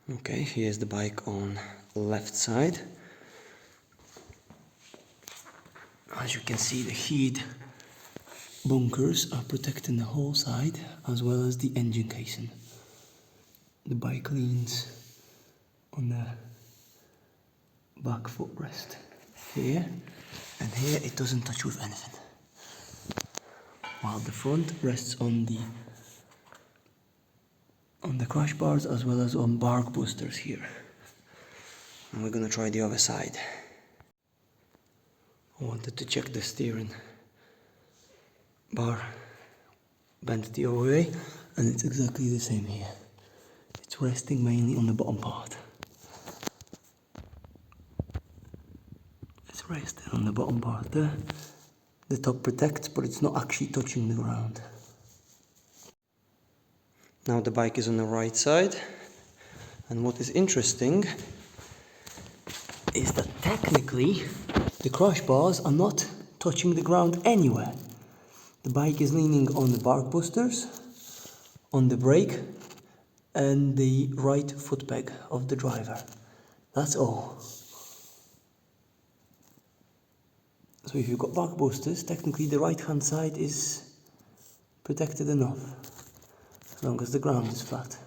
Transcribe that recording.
Okay, here's the bike on left side. As you can see, the heat bunkers are protecting the whole side as well as the engine casing. The bike leans on the back footrest here, and here it doesn't touch with anything, while the front rests on the crash bars as well as on bark boosters here. And we're gonna try the other side. I wanted to check the steering bar bent the other way, and it's exactly the same here. It's resting mainly on the bottom part. It's resting on the bottom part there. The top protects, but it's not actually touching the ground. Now the bike is on the right side, and what is interesting is that technically the crash bars are not touching the ground anywhere. The bike is leaning on the bark boosters, on the brake, and the right foot peg of the driver. That's all. So if you've got bark boosters, technically the right hand side is protected enough, as long as the ground is flat.